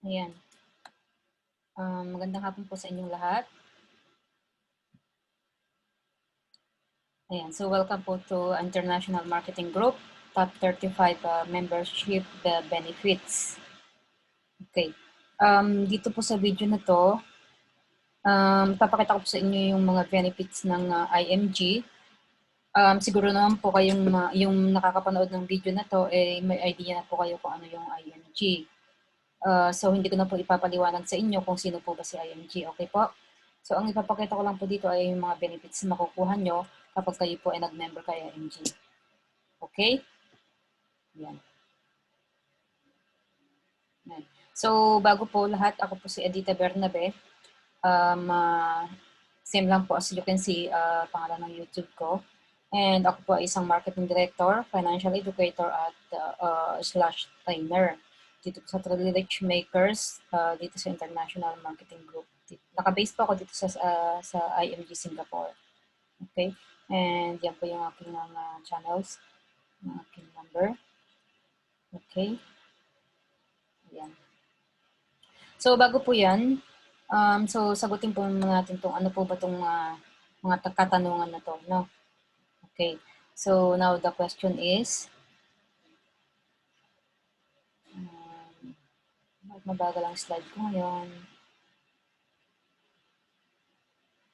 Ayan. Magandang hapon po sa inyong lahat. Ayan. So, welcome po to International Marketing Group, Top 35 Membership Benefits. Okay. Dito po sa video na to, papakita ko po sa inyo yung mga benefits ng IMG. Siguro naman po kayong yung nakakapanood ng video na to, may idea na po kayo kung ano yung IMG. So, hindi ko na po ipapaliwanag sa inyo kung sino po ba si IMG. Okay po? So, ang ipapakita ko lang po dito ay yung mga benefits na makukuha nyo kapag kayo po ay nag-member kay IMG. Okay? Yan. Yan. So, bago po lahat, ako po si Edita Bernabe. Same lang po as you can see, pangalan ng YouTube ko. And ako po ay isang marketing director, financial educator at slash trainer dito sa Truly Rich Makers, dito sa International Marketing Group. Naka-base po ako dito sa IMG Singapore. Okay? And yan po yung aking mga channels, yung aking number. Okay? Yan. So, bago po yan, so sagutin po natin itong ano po ba itong mga katanungan na to, no? Okay. So, now the question is, mabagal ang slide ko ngayon.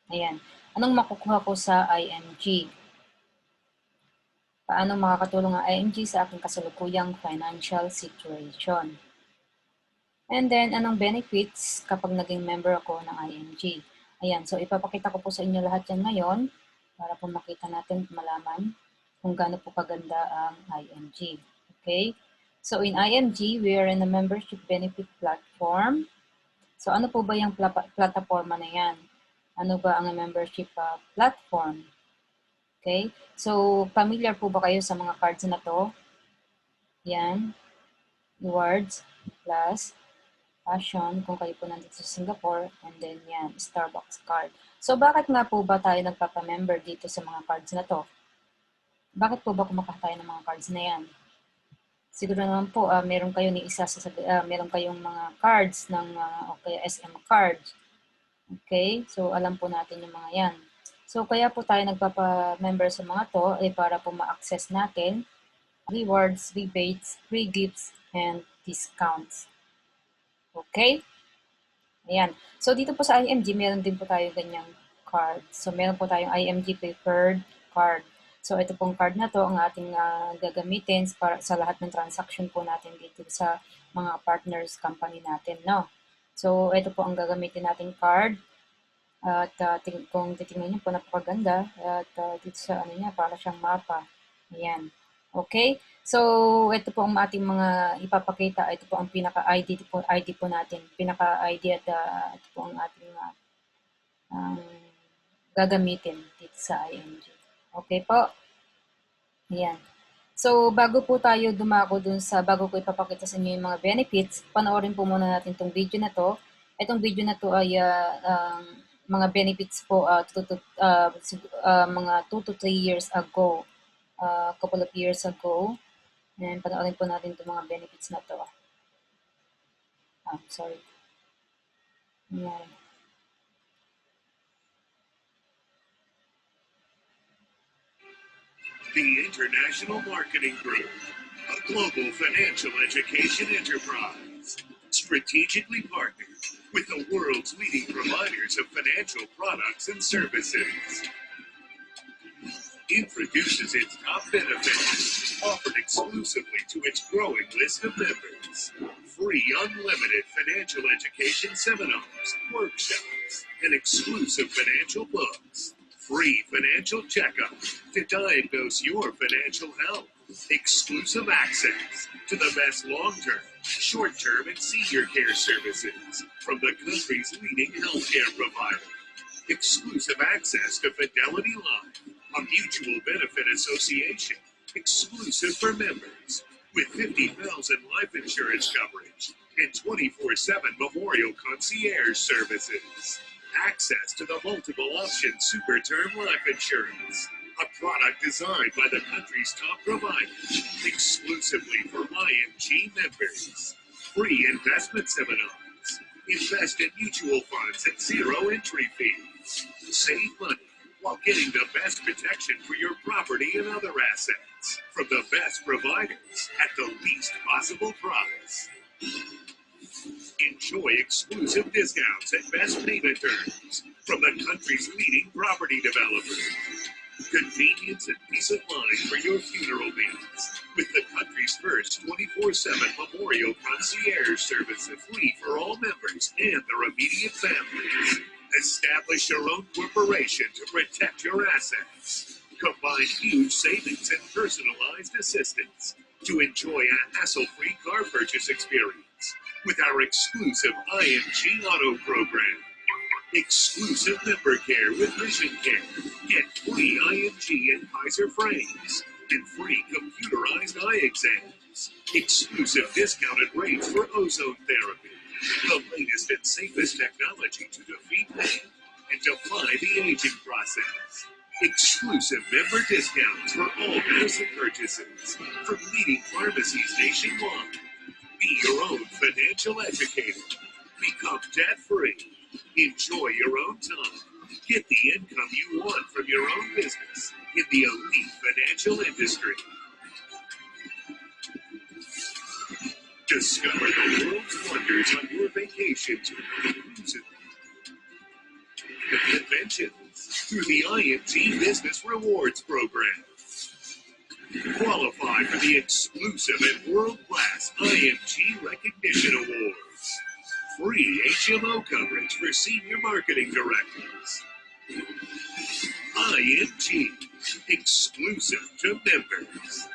Ayan. Anong makukuha ko sa IMG? Paano makakatulong ang IMG sa aking kasalukuyang financial situation? And then, anong benefits kapag naging member ako ng IMG? Ayan, so ipapakita ko po sa inyo lahat yan ngayon para po makita natin, malaman kung gaano po kaganda ang IMG. Okay? So, in IMG, we are in a membership benefit platform. So, ano po ba yung plataforma na yan? Ano ba ang membership platform? Okay? So, familiar po ba kayo sa mga cards na to? Yan. Rewards plus passion kung kayo po nandito sa Singapore, and then yan, Starbucks card. So, bakit nga po ba tayo nagpapa-member dito sa mga cards na to? Bakit po ba kumakaha tayo ng mga cards na yan? Siguro naman po, meron kayo ni isa sa meron kayong mga cards ng okay, SM card. Okay? So, alam po natin yung mga yan. So, kaya po tayo nagpapa-member sa mga to ay para po ma-access natin rewards, rebates, free gifts, and discounts. Okay? Ayan. So, dito po sa IMG, meron din po tayo ganyang card. So, meron po tayong IMG Preferred Card. So, ito pong card na to ang ating gagamitin para sa lahat ng transaction po natin dito sa mga partners company natin, no? So, ito po ang gagamitin nating card. At kung titingnan niyo po, napakaganda. At dito sa ano niya, para siyang mapa. Ayan. Okay? So, ito po ang ating mga ipapakita. Ito po ang pinaka-ID po natin. Pinaka-ID at ito po ang ating gagamitin dito sa IMG. Okay po? Ayan. So, bago po tayo dumako bago ko ipapakita sa inyo yung mga benefits, panoorin po muna natin itong video na to. Itong video na to ay mga benefits po mga 2 to 3 years ago, couple of years ago. And panoorin po natin itong mga benefits na to. Sorry. Ayan. The International Marketing Group, a global financial education enterprise, strategically partnered with the world's leading providers of financial products and services. Introduces its top benefits, offered exclusively to its growing list of members. Free unlimited financial education seminars, workshops, and exclusive financial books. Free financial checkup to diagnose your financial health. Exclusive access to the best long-term, short-term, and senior care services from the country's leading healthcare provider. Exclusive access to Fidelity Life, a mutual benefit association, exclusive for members, with 50,000 life insurance coverage and 24/7 Memorial Concierge services. Access to the multiple option Super Term Life Insurance, a product designed by the country's top provider, exclusively for IMG members. Free investment seminars. Invest in mutual funds at zero entry fees. Save money while getting the best protection for your property and other assets from the best providers at the least possible price. Enjoy exclusive discounts and best payment terms from the country's leading property developers. Convenience and peace of mind for your funeral needs with the country's first 24/7 memorial concierge service, free for all members and their immediate families. Establish your own corporation to protect your assets. Combine huge savings and personalized assistance to enjoy a hassle-free car purchase experience with our exclusive IMG Auto program. Exclusive member care with Vision Care. Get free IMG and Kaiser frames and free computerized eye exams. Exclusive discounted rates for ozone therapy. The latest and safest technology to defeat pain and defy the aging process. Exclusive member discounts for all medicine purchases from leading pharmacies nationwide. Be your own financial educator. Become debt-free. Enjoy your own time. Get the income you want from your own business in the elite financial industry. Discover the world's wonders on your vacations with cruises and conventions through the IMG Business Rewards Program. Qualify for the exclusive and world-class IMG Recognition Awards. Free HMO coverage for senior marketing directors. IMG, exclusive to members.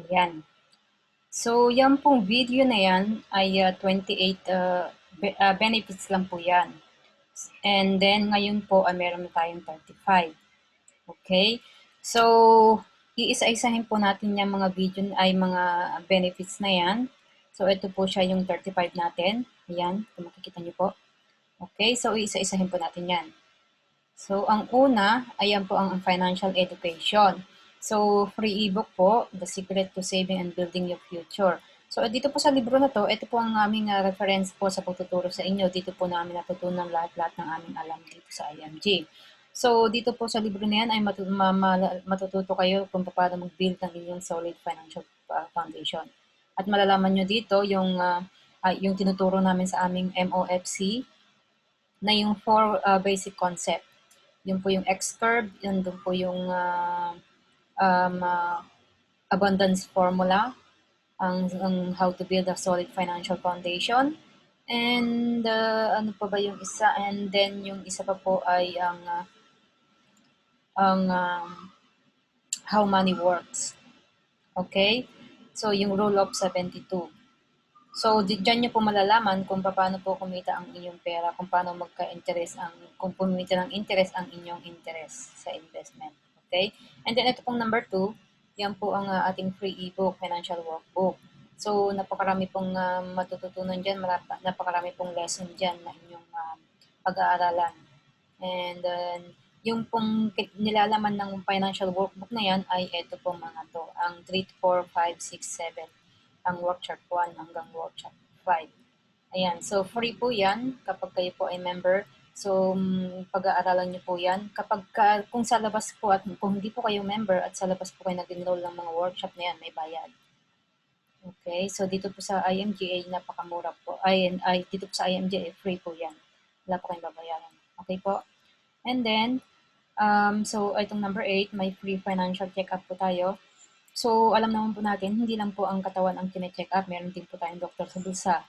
Ayan. So, yan pong video na yan ay 28 benefits lang po yan. And then, ngayon po ay meron na tayong 35. Okay? So, iisa-isahin po natin yung mga video ay mga benefits na yan. So, ito po siya yung 35 natin. Ayan, kung makikita niyo po. Okay? So, iisa-isahin po natin yan. So, ang una, ayan po ang financial education. So, free ebook po, The Secret to Saving and Building Your Future. So, dito po sa libro na to, ito po ang aming reference po sa pagtuturo sa inyo. Dito po namin natutunan lahat-lahat ng aming alam dito sa IMG. So, dito po sa libro na yan ay matututo kayo kung paano mag-build ng inyong solid financial foundation. At malalaman nyo dito yung tinuturo namin sa aming MOFC na yung 4 basic concept. Yun po yung X-curve, yun po yung abundance formula, ang how to build a solid financial foundation, and ano pa ba yung isa, and then yung isa pa po ay ang how money works. Okay? So, yung rule of 72. So, dyan nyo po malalaman kung paano po kumita ang inyong pera, kung paano kung pumita ng interest ang inyong interest sa investment. Okay? And then, ito pong number 2, yan po ang ating free ebook, financial workbook. So, napakarami pong matututunan dyan, napakarami pong lesson dyan na inyong pag-aaralan. And then, yung pong nilalaman ng financial workbook na yan ay ito pong mga to, ang 3, 4, 5, 6, 7. Ang workshop 1 hanggang workshop 5. Ayan, so free po yan kapag kayo po ay member. So, pag-aaralan nyo po yan. Kung sa labas po at kung hindi po kayo member at sa labas po kayo nag-enroll ng mga workshop na yan, may bayad. Okay, so dito po sa IMG napakamura po. Dito po sa IMG free po yan. Wala po kayong babayaran. Okay po? And then, so itong number 8, may free financial check-up po tayo. So, alam naman po natin, hindi lang po ang katawan ang kine-check up, meron din po tayong doktor sa bulsa.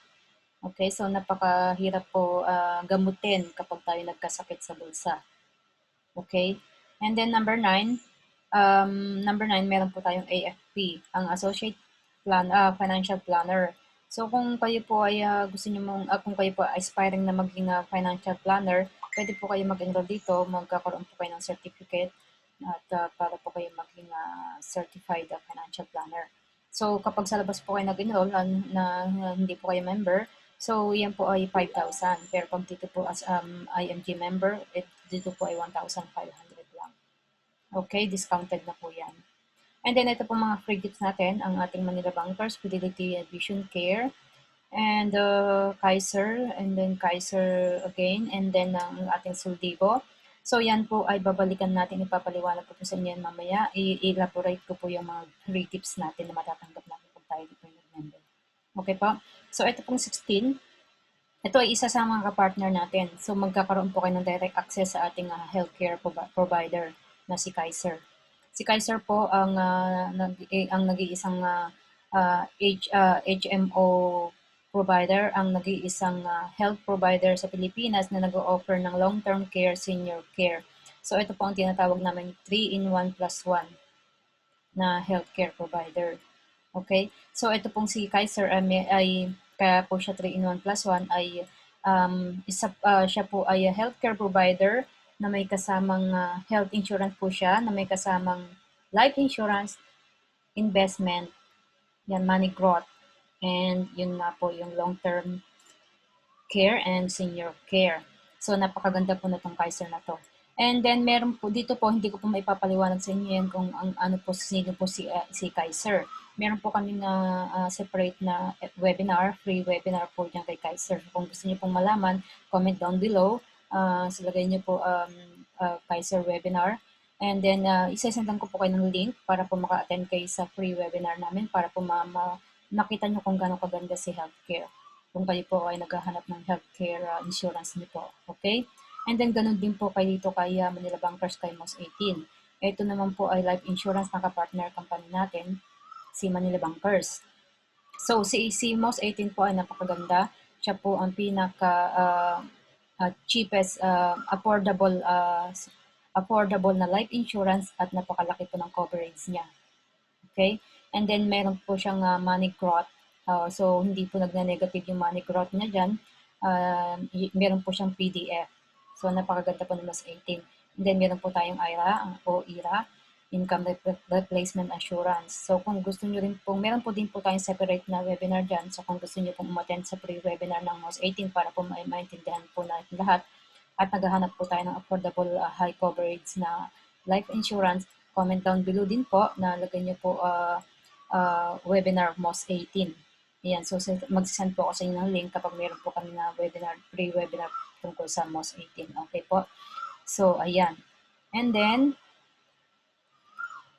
Okay, so napakahirap po gamutin kapag tayo nagkasakit sa bulsa. Okay, and then number 9, meron po tayong AFP, ang Associate Financial Planner. So, kung kayo po ay kung kayo po aspiring na maging financial planner, pwede po kayo mag-enroll dito, magkakaroon po kayo ng certificate at para po kayo maging certified financial planner. So, kapag sa labas po kayo nag-enroll na hindi po kayo member, So, yan po ay 5,000. Pero pag dito po as IMG member, dito po ay 1,500 lang. Okay, discounted na po yan. And then, ito po mga free gifts natin, ang ating Manila Bankers, Fidelity Vision Care, and Kaiser, and then Kaiser again, and then ang ating Suldibo. So, yan po ay babalikan natin, ipapaliwanag ko po sa inyo mamaya. I-elaborate ko po yung mga free gifts natin na matatanggap natin kung tayo dito yung member. Okay po? So, ito pong 16. Ito ay isa sa mga kapartner natin. So, magkakaroon po kayo ng direct access sa ating healthcare provider na si Kaiser. Si Kaiser po ang nag-iisang HMO provider, ang nag-iisang health provider sa Pilipinas na nag-o-offer ng long-term care, senior care. So, ito po ang tinatawag namin 3-in-1 plus 1 na healthcare provider. Okay? So, ito pong si Kaiser ay kaya po siya 3-in-1 plus 1 ay siya po ay healthcare provider na may kasamang health insurance po siya, na may kasamang life insurance, investment, yan, money growth, and yun nga po yung long-term care and senior care. So, napakaganda po na itong Kaiser na to. And then, meron po, dito po, hindi ko po maipapaliwanag sa inyo yan kung ano po, sino po si Kaiser. Meron po kami na separate na webinar, free webinar po dyan kay Kaiser. Kung gusto niyo pong malaman, comment down below. Silagay niyo po Kaiser webinar. And then, isasendan ko po kayo ng link para po maka-attend kayo sa free webinar namin para po makita niyo kung gano'ng kaganda si healthcare kung kayo po ay naghahanap ng healthcare insurance niyo po. Okay? And then, ganun din po kayo dito kay Manila Bankers kay MOS 18. Ito naman po ay life insurance na kapartner company natin, si Manila Bankers. So, si MOS 18 po ay napakaganda. Siya po ang pinaka cheapest, affordable na life insurance at napakalaki po ng coverage niya. Okay? And then, meron po siyang money growth. So, hindi po nagne-negative yung money growth niya dyan. Meron po siyang PDF. So, napakaganda po ng MOS 18. And then, meron po tayong IRA o IRA, Income Replacement Assurance. So, kung gusto nyo rin po, meron po din po tayong separate na webinar dyan. So, kung gusto nyo pong umattend sa pre-webinar ng MOS 18 para po maintindihan po natin lahat at naghahanap po tayo ng affordable high coverage na life insurance, comment down below din po na lagay nyo po webinar MOS 18. Ayan, so mag-send po ako sa inyo ng link kapag meron po kami na webinar, pre-webinar tungkol sa MOS 18. Okay po? So, ayan. And then,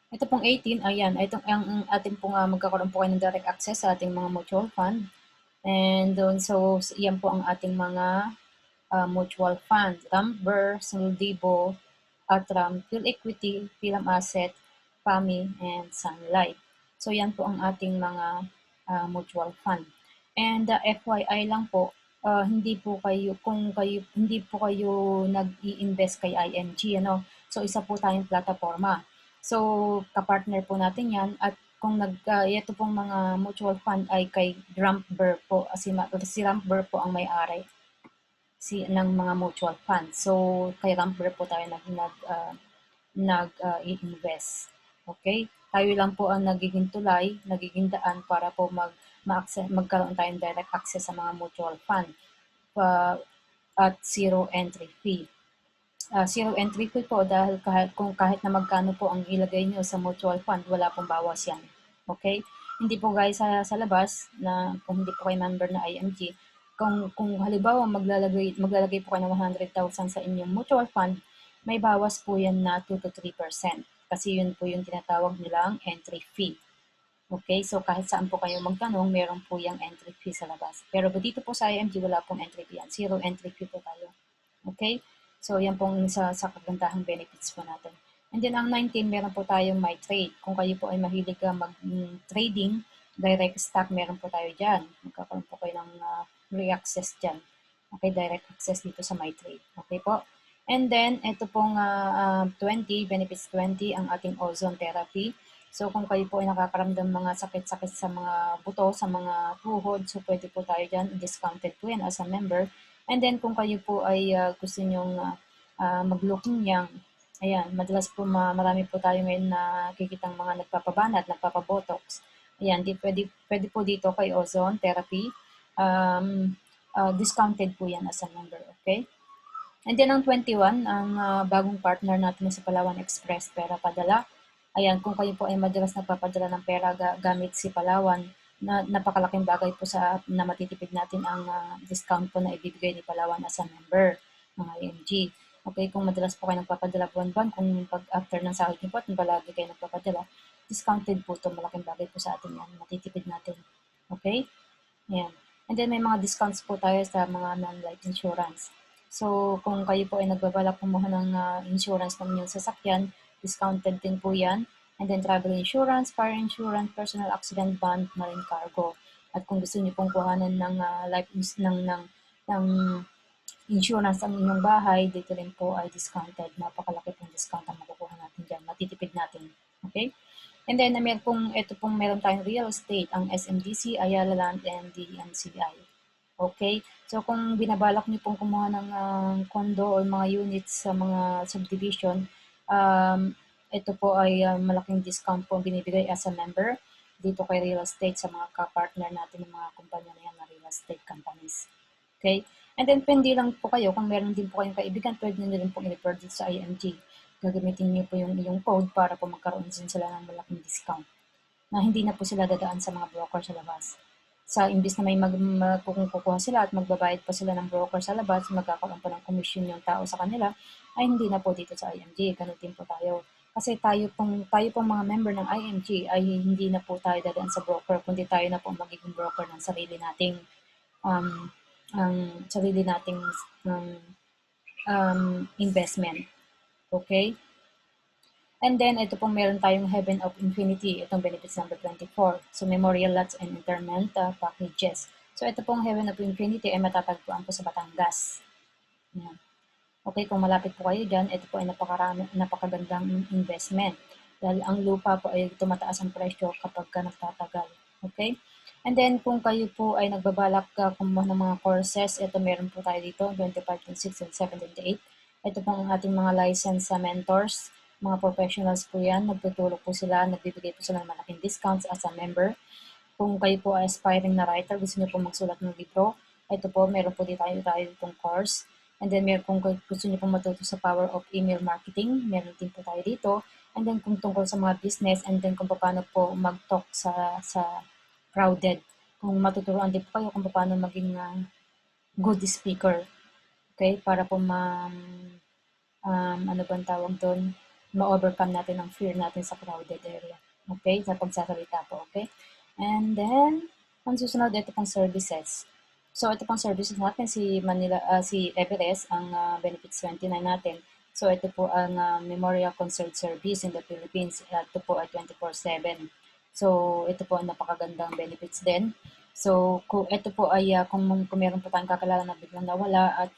ito pong 18, ayan, itong ang ating pong magkakaroon po kayo ng direct access sa ating mga mutual fund. And so, yan po ang ating mga mutual fund, Ramber, Suldibo, Atram, Phil Equity, Philam Asset, PAMI, and Sun Life. So, yan po ang ating mga mutual fund. And FYI lang po, hindi po kayo nag-i-invest kay IMG, ano? So, isa po tayong plataforma. So, kapartner po natin yan at kung ito pong mga mutual fund ay kay Ramber po, si Ramber po ang may-ari ng mga mutual fund. So, kay Ramber po tayo nag-i-invest. Okay? Tayo lang po ang nagiging tulay, nagiging daan para po magkaroon tayong direct access sa mga mutual fund at zero entry fee. Zero entry fee po dahil kahit na magkano po ang ilagay nyo sa mutual fund, wala pong bawas yan. Okay? Hindi po guys sa labas na kung hindi po kayo member na IMG, kung halimbawa maglalagay po kayo ng 100,000 sa inyong mutual fund, may bawas po yan na 2 to 3%. Kasi yun po yung tinatawag nilang entry fee. Okay, so kahit saan po kayo magtanong, meron po yung entry fee sa labas. Pero dito po sa IMG, wala pong entry fee yan. Zero entry fee po tayo. Okay? So, yan pong sa kagandahang benefits po natin. And then, ang 19, meron po tayong My Trade. Kung kayo po ay mahilig mag-trading, direct stock, meron po tayo dyan. Magkakaroon po kayo ng free access dyan. Okay, direct access dito sa My Trade. Okay po? And then, ito pong 20, benefits 20, ang ating ozone therapy. So, kung kayo po ay nakakaramdam mga sakit-sakit sa mga buto, sa mga tuhod, so pwede po tayo dyan, discounted po yan as a member. And then, kung kayo po ay gusto nyong mag-looking young, ayan, madalas po marami po tayo ngayon na kikitang mga nagpapabanat, nagpapabotox. Ayan, pwede po dito kay ozone therapy. discounted po yan as a member, okay? And then ang 21, ang bagong partner natin sa Palawan Express Pera Padala. Ayan, kung kayo po ay madalas nagpapadala ng pera gamit si Palawan, napakalaking bagay po na matitipid natin ang discount po na ibibigay ni Palawan as a member ng IMG. Okay, kung madalas po kayo nagpapadala buwan-buwan, kung pag after ng sahod niyo po at palagi kayo nagpapadala, discounted po ito, malaking bagay po sa atin yan, matitipid natin. Okay? Ayan. And then may mga discounts po tayo sa mga non-life insurance. So, kung kayo po ay nagbabalak kumuha ng insurance ng inyong sasakyan, discounted din po yan. And then travel insurance, fire insurance, personal accident bond, marine cargo. At kung gusto niyo pong kuhanan ng ng insurance ang inyong bahay, dito rin po ay discounted. Napakalaki pong discount ang makukuha natin dyan. Matitipid natin. Okay? And then, meron tayong real estate, ang SMDC, Ayala Land, and DMCI. Okay? So, kung binabalak niyo pong kumuha ng condo o mga units sa mga subdivision, ito po ay malaking discount po binibigay as a member dito kay real estate sa mga ka-partner natin ng mga kumpanya na yan na real estate companies. Okay? And then, pwede lang po kayo, kung meron din po kayong kaibigan, pwede nyo rin pong i-refer dito sa IMG. Gagamitin niyo po yung iyong code para po magkaroon din sila ng malaking discount na hindi na po sila dadaan sa mga broker sa labas. Sa imbis na may kukuha sila at magbabayad pa sila ng broker sa labas, magkakaroon pa ng commission yung tao sa kanila, ay hindi na po dito sa IMG. Ganun din po tayo. Kasi tayo pong mga member ng IMG ay hindi na po tayo dadaan sa broker, kundi tayo na po magiging broker ng sarili nating investment. Okay? And then, ito pong meron tayong Heaven of Infinity. Itong benefits number 24. So, memorial lots and interment packages. So, ito pong Heaven of Infinity ay matatagpuan po sa Batangas. Yan. Okay, kung malapit po kayo dyan, ito po ay napakagandang investment. Dahil ang lupa po ay tumataas ang presyo kapag nagtatagal. Okay? And then, kung kayo po ay nagbabalak kumuha ng mga courses, ito meron po tayo dito, 25, 26, 27, 28. Ito po ang ating mga licensed mentors, mga professionals po yan, nagtutulong po sila, nagbibigay po sila ng malaking discounts as a member. Kung kayo po ay aspiring na writer, gusto niyo po magsulat ng libro, ito po, meron po tayo itong course. And then, kung gusto niyo po matuto sa power of email marketing, meron din po tayo dito. And then, kung tungkol sa mga business, and then kung paano po mag-talk sa crowded. Kung matuturuan din po kayo kung paano maging good speaker. Okay? Para po ano bang tawag doon? Ma-overcome natin ang fear natin sa crowded area. Okay? Sa pagsasalita po. Okay? And then, ang susunod, ito pong services. So, ito pong services natin, si Everest, ang benefits 29 natin. So, ito po ang Memorial Concert Service in the Philippines. Ito po ay 24/7. So, ito po ang napakagandang benefits din. So, ito po ay kung meron po tayong kakilala na biglang nawala at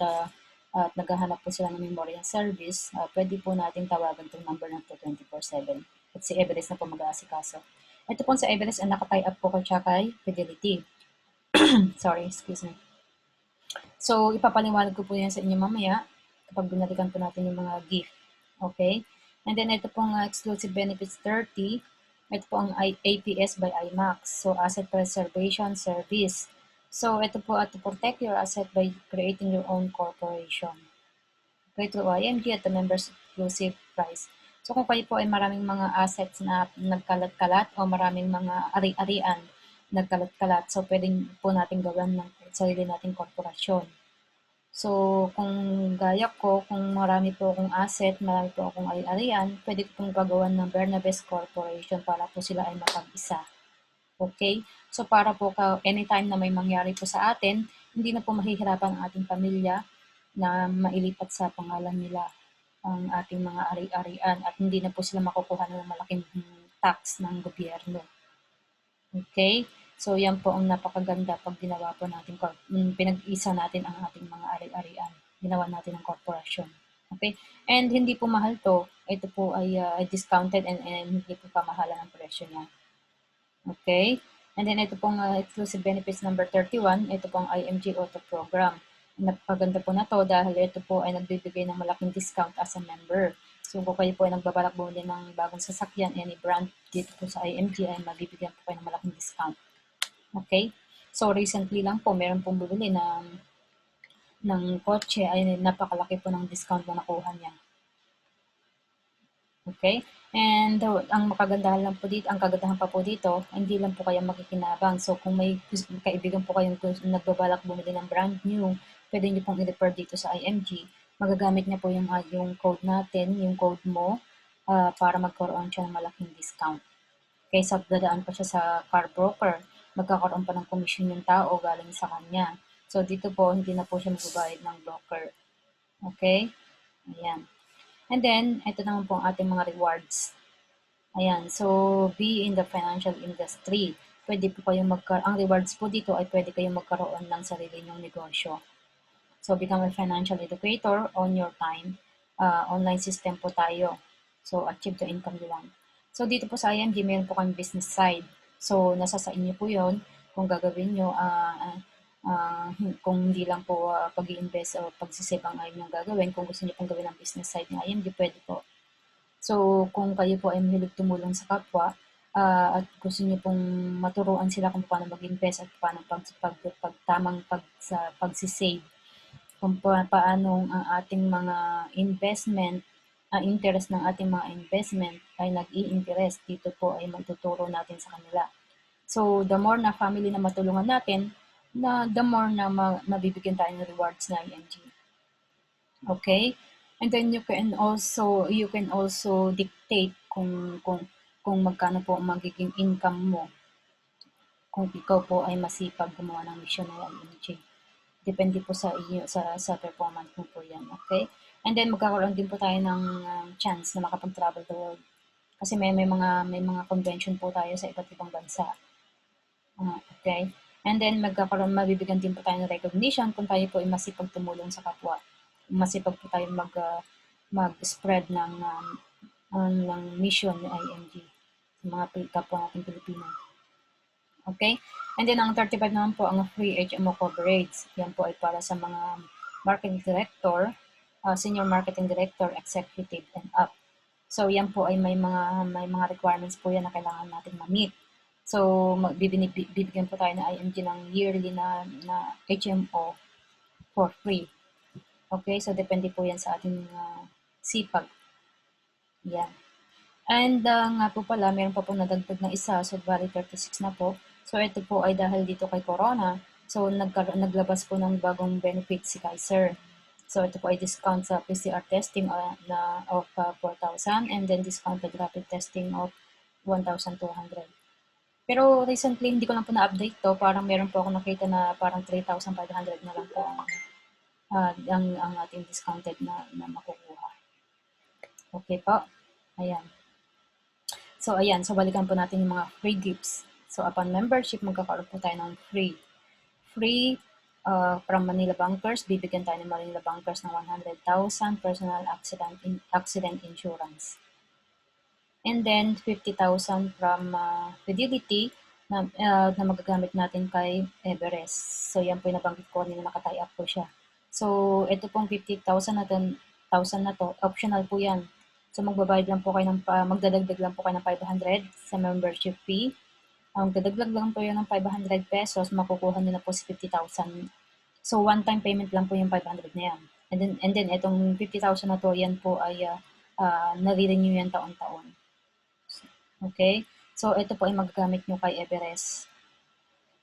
naghahanap po sila ng memorial service, pwede po natin tawagan itong number na to 24/7. At si Everest na po mag-aasikaso. Ito po sa Everest ang nakatie up po kay Fidelity. Sorry, excuse me. So, ipapaliwanag ko po yan sa inyo mamaya kapag binalikan po natin yung mga gift. Okay? And then, ito pong exclusive benefits 30. Ito po ang APS by IMAX. So, Asset Preservation Service. So, ito po to protect your asset by creating your own corporation. Okay, through IMG at the members exclusive price. So, kung kayo po ay maraming mga assets na nagkalat-kalat o maraming mga ari-arian nagkalat-kalat, so pwedeng po natin gawan ng sarili nating korporasyon. So, kung gaya ko, kung marami po akong asset, marami po akong ari-arian, pwede ko pong pagawan ng Bernabes Corporation para po sila ay mapag-isa. Okay? So, para po anytime na may mangyari po sa atin, hindi na po mahihirapan ang ating pamilya na mailipat sa pangalan nila ang ating mga ari-arian at hindi na po sila makukuha ng malaking tax ng gobyerno. Okay? So, yan po ang napakaganda pag ginawa po natin, pinag-isa natin ang ating mga ari-arian. Ginawa natin ng korporasyon. Okay? And hindi po mahal to. Ito po ay discounted and hindi po pamahalan ang presyo niya. Okay? And then ito pong exclusive benefits number 31, ito pong IMG Auto Program. Napakaganda po na to dahil ito po ay nagbibigay ng malaking discount as a member. So kung kayo po ay nagbabalak bumili ng bagong sasakyan, any brand dito po sa IMG ay mabibigyan po kayo ng malaking discount. Okay? So recently lang po, meron pong bumili na ng kotse ay napakalaki po ng discount na nakuha niya. Okay? And ang makagandahan lang po dito, ang kagandahan pa po dito, hindi lang po kayo makikinabang. So kung may kaibigan po kayong nagbabalak bumili ng brand new, pwede niyo pong i-refer dito sa IMG. Magagamit niya po yung code natin, yung code mo, para magkaroon siya ng malaking discount. Kaysa dadaan pa siya sa car broker, magkakaroon pa ng commission yung tao galing sa kanya. So dito po, hindi na po siya magbabayad ng broker. Okay? Ayan. And then, ito naman po ang ating mga rewards. Ayan, so be in the financial industry. Pwede po kayong ang rewards po dito ay pwede kayong magkaroon ng sarili nyong negosyo. So become a financial educator on your time. Online system po tayo. So achieve the income nyo lang. So dito po sa IMG, meron po kami business side. So nasa sa inyo po yon kung gagawin nyo, kung hindi lang po pag-i-invest o pagsisave ang ayaw nyo gagawin, kung gusto nyo pong gawin ang business side ng IMG, pwede po. So, kung kayo po ay mahilig tumulong sa kapwa, at gusto niyo pong maturuan sila kung paano mag-invest at paano tamang pagsisave, kung paano ang ating mga investment, ang interest ng ating mga investment ay nag-i-interest, dito po ay magtuturo natin sa kanila. So, the more na family na matulungan natin, the more na mabibigyan tayo ng rewards na IMG. Okay? And then you can also dictate kung magkano po ang magiging income mo kung ikaw po ay masipag gumawa ng mission ng IMG. Depende po sa iyo sa performance mo po 'yan, okay? And then magkakaroon din po tayo ng chance na makapag-travel the world. Kasi may mga convention po tayo sa iba't ibang bansa. Okay? And then mabibigyan din po tayo ng recognition kung tayo po ay masipag tumulong sa kapwa. Masipag po tayo mag-spread ng mission ng IMG sa mga kapwa nating Pilipino. Okay? And then ang 35 naman po ang free HMO coverage. Yan po ay para sa mga marketing director, senior marketing director, executive, and up. So yan po ay may mga requirements po yan na kailangan natin ma-meet. So bibigyan po tayo ng IMG ng yearly na HMO for free. Okay, so depende po yan sa ating sipag. Yan. And nga po pala, meron pa po nadagdag na isa, so bali 36 na po. So ito po ay dahil dito kay Corona, so naglabas po ng bagong benefit si Kaiser. So ito po ay discount sa PCR testing of 4,000 and then discounted rapid testing of 1,200. Pero recently, hindi ko lang po na-update to. Parang meron po ako nakita na parang 3,500 na lang po ang ating discounted na makukuha. Okay po. Ayan. So, ayan. So, balikan po natin yung mga free gifts. So, upon membership, magkakaroon po tayo ng free from Manila Bankers. Bibigyan tayo ng Manila Bankers ng 100,000 personal accident insurance. And then, 50,000 from Fidelity na magagamit natin kay Everest. So, yan po yung nabanggit ko kanina, nakatie up po siya. So, ito pong 50,000 na to, optional po yan. So, magbabayad lang po kayo magdadagdag lang po kayo ng 500 sa membership fee. Magdadagdag lang po yun ng 500 pesos, makukuha nyo na po si 50,000. So, one-time payment lang po yung 500 na yan. And then itong 50,000 na to, yan po ay nare-renew yan taon-taon. Okay? So, ito po ay magagamit nyo kay Everest.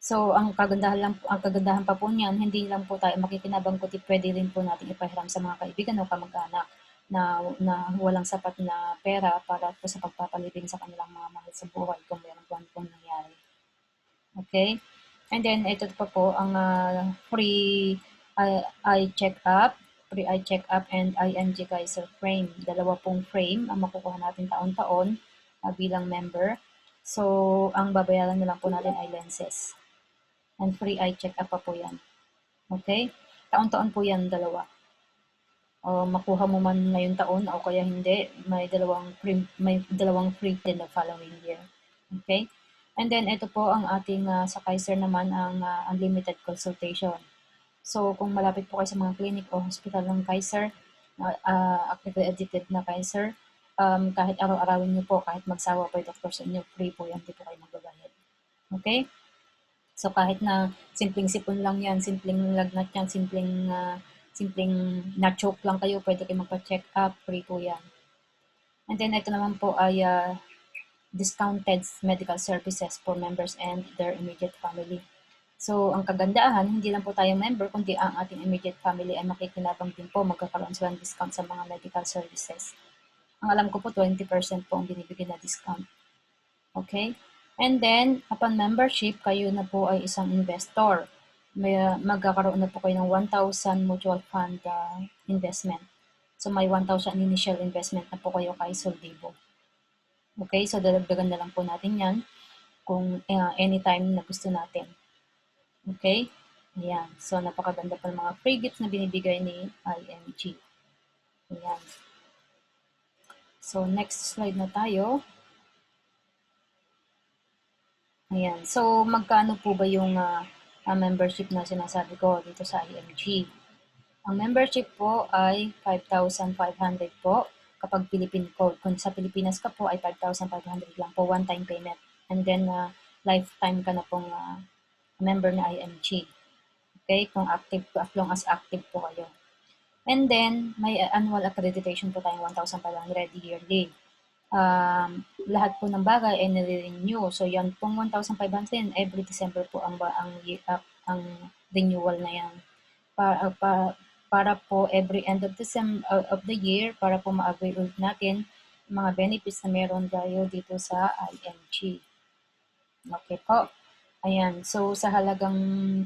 So, ang kagandahan pa po niyan, hindi lang po tayo makikinabang, kundi pwede rin po natin ipahiram sa mga kaibigan o kamag-anak na walang sapat na pera para po sa pagpapalibing sa kanilang mga mahal sa buhay kung meron pong nangyari. Okay? And then, ito pa po ang free eye check-up, and IMG Kaiser frame. Dalawa pong frame ang makukuha natin taon-taon bilang member. So, ang babayaran na lang po natin ay lenses. And free eye check-up pa po yan. Okay? Taon-taon po yan, dalawa. Makuha mo man ngayong taon o kaya hindi, may dalawang free din the following year. Okay? And then, ito po ang ating sa Kaiser naman, ang unlimited consultation. So, kung malapit po kayo sa mga clinic o hospital ng Kaiser, accredited na Kaiser, kahit araw-arawin niyo po, kahit magsawa po yung doktor sa inyo, free po yan, hindi po kayo magbabayad. Okay? So kahit na simpleng sipon lang yan, simpleng lagnat yan, simpleng na-choke lang kayo, pwede kayo magpa-check up, free po yan. And then ito naman po ay discounted medical services for members and their immediate family. So, ang kagandahan, hindi lang po tayo member, kundi ang ating immediate family ay makikinabang din po, magkakaroon sila ng discount sa mga medical services. Ang alam ko po, 20% po ang binibigyan na discount. Okay? And then, upon membership, kayo na po ay isang investor. Magkakaroon na po kayo ng 1,000 mutual fund investment. So, may 1,000 initial investment na po kayo kay Soldibo. Okay? So, dadagdagan na lang po natin yan kung anytime na gusto natin. Okay? Ayan. So, napakaganda pa ng mga free gifts na binibigay ni IMG. Ayan. So, next slide na tayo. Ayan. So, magkano po ba yung membership na sinasabi ko dito sa IMG? Ang membership po ay 5,500 po kapag Philippine code. Kung sa Pilipinas ka po ay 5,500 lang po, one-time payment. And then, lifetime ka na pong member na IMG. Okay? Kung active po, as long as active po kayo. And then, may annual accreditation po tayong 1,500 yearly. Lahat po ng bagay ay nire-renew. So, yan pong 1,500 every December po ang renewal na yan. Para po every end of of the year, para po ma-avail ulit natin mga benefits na meron tayo dito sa IMG. Okay po. Ayan. So, sa halagang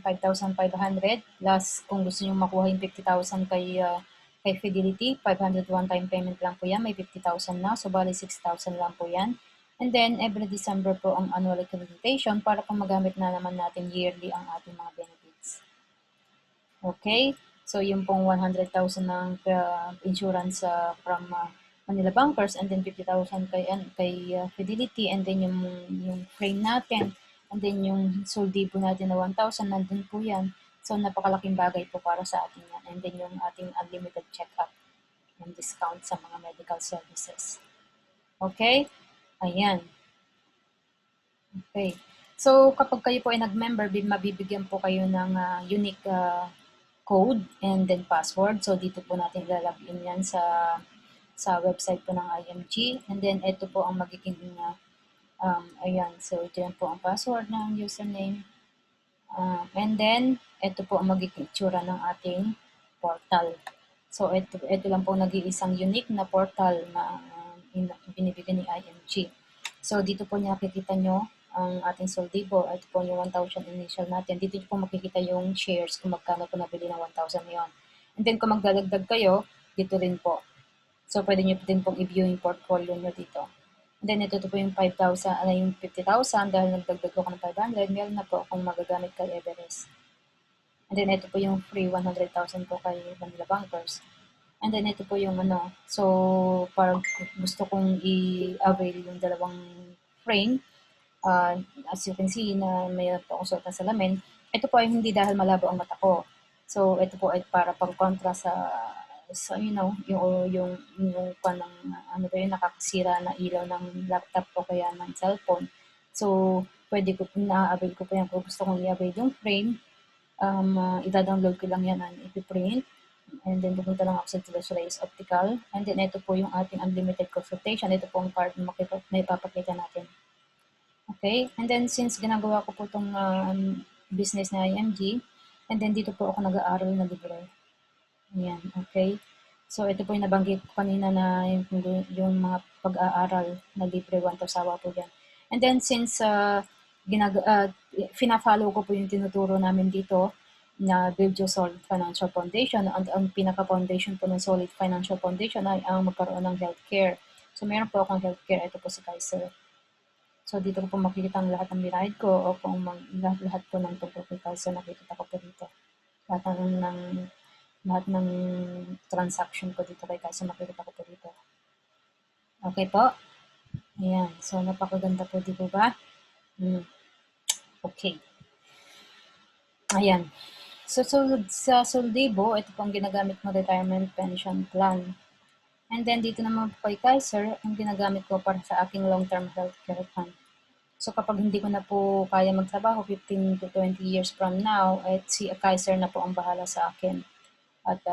5,500, plus kung gusto nyo makuha yung 50,000 kay Fidelity, 500 one-time payment lang po yan. May 50,000 na. So, bali 6,000 lang po yan. And then, every December po ang annual accreditation para po magamit na naman natin yearly ang ating mga benefits. Okay? So, yung pong 100,000 ng insurance from Manila Bankers, and then 50,000 kay Fidelity, and then yung frame natin, and then yung Soldibo natin na 1,000, nandun po yan. So, napakalaking bagay po para sa atin yan. And then yung ating unlimited check-up and discount sa mga medical services. Okay? Ayan. Okay. So, kapag kayo po ay nag-member, mabibigyan po kayo ng unique code and then password. So, dito po natin ilalagin yan sa website po ng IMG. And then, ito po ang magiging, ayan. So, ito yan po ang password ng username. And then, ito po ang magiging itsura ng ating portal. So, ito lang po nag-iisang unique na portal na binibigyan ni IMG. So, dito po nakikita nyo ang ating Soldibo. Ito po yung 1,000 initial natin. Dito po makikita yung shares kung magkano po nabili ng 1,000 yon. And then, kung magdadagdag kayo, dito rin po. So, pwede nyo din pong i-view yung portfolio nyo dito. And then, ito po yung 5,000, yung 50,000 dahil nagdagdag ko ng 500, meron na po akong magagamit kay Everest. And then, ito po yung free 100,000 po kay Manila Bankers. And then, ito po yung so, parang gusto kong i-avail yung dalawang frame. As you can see, na mayroon po akong suot na salamin. Ito po ay hindi dahil malabo ang mata ko. So, ito po ay para pang-kontra sa yung panang, nakakasira na ilaw ng laptop o kaya ng cellphone. So, pwede ko, na-avail ko po yan. Kung gusto kong i-avail yung frame, ida-download ko lang yan and ipiprint. And then, pupunta lang ako sa Tulos Reyes Optical. And then, ito po yung ating unlimited consultation. Ito po ang card na ipapakita natin. Okay? And then, since ginagawa ko po itong business na IMG, and then dito po ako nag-aaral na libre. Ayan, okay? So, ito po yung nabanggit ko kanina na yung mga pag-aaral na libre, sawa po yan. And then, since fina-follow ko po yung tinuturo namin dito na Build Your Solid Financial Foundation, ang pinaka-foundation po ng Solid Financial Foundation ay ang magkaroon ng healthcare. So, meron po akong healthcare. Ito po si Kaiser. So, dito ko po makikita ang lahat ng binayad ko o kung lahat po ng tungkol kay Kaiser, nakikita ko po dito. Lahat ng transaction ko dito kay Kaiser, makikita ko po dito. Okay po? Ayan. So, napakaganda po, di po ba? Okay. Ayan. So, sa Soldibo, ito po ang ginagamit mo retirement pension plan. And then, dito naman po kay Kaiser, ang ginagamit ko para sa aking long-term healthcare fund. So kapag hindi ko na po kaya magtrabaho 15 to 20 years from now, si Kaiser na po ang bahala sa akin. At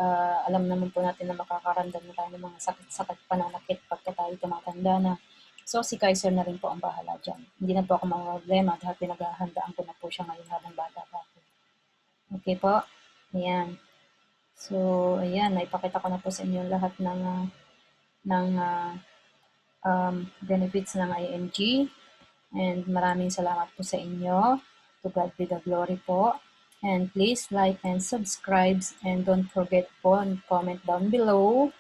alam naman po natin na makakaramdam na tayo ng mga sakit-sakit pananakit pagka tayo tumatanda na. So si Kaiser na rin po ang bahala dyan. Hindi na po ako problema dahil pinaghahandaan ko na po siya ngayon habang bata pa ako. Okay po? Ayan. So, ayan, naipakita ko na po sa inyo lahat ng benefits ng IMG. And maraming salamat po sa inyo. To God be the glory po. And please like and subscribe. And don't forget po and comment down below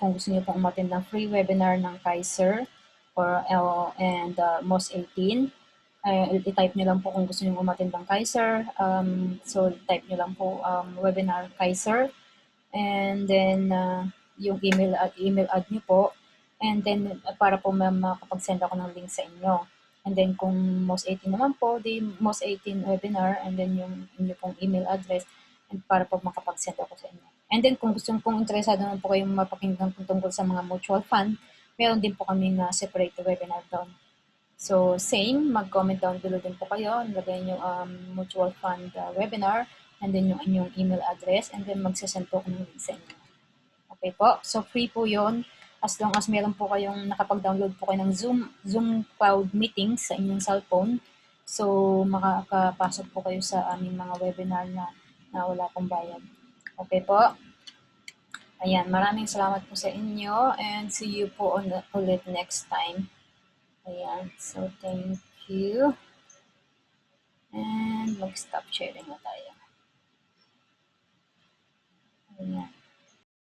kung gusto niyo pong umattend ng free webinar ng Kaiser and MOS 18. I-type nyo lang po kung gusto niyo umattend ng Kaiser. So, type nyo lang po webinar Kaiser. And then, yung email ad nyo po. And then, para po makapag-send ako ng link sa inyo. And then, kung MOS 18 naman po, di MOS 18 webinar, and then yung inyo pong email address, and para po makapag-send ako sa inyo. And then, kung gusto pong interesado naman po kayong mapakinggan tungkol sa mga mutual fund, meron din po kami na separate webinar doon. So, same, mag-comment down below din po kayo, nilagay nyo mutual fund webinar, and then yung inyong email address, and then magsasend po ako ng link sa inyo. Okay po? So, free po yon as long as meron po kayong nakapag-download po kayo ng Zoom Cloud Meetings sa inyong cellphone. So, makakapasok po kayo sa aming mga webinar na wala pong bayad. Okay po? Ayan, maraming salamat po sa inyo and see you po ulit next time. Ayan, so thank you. And mag-stop sharing na tayo. Ayan.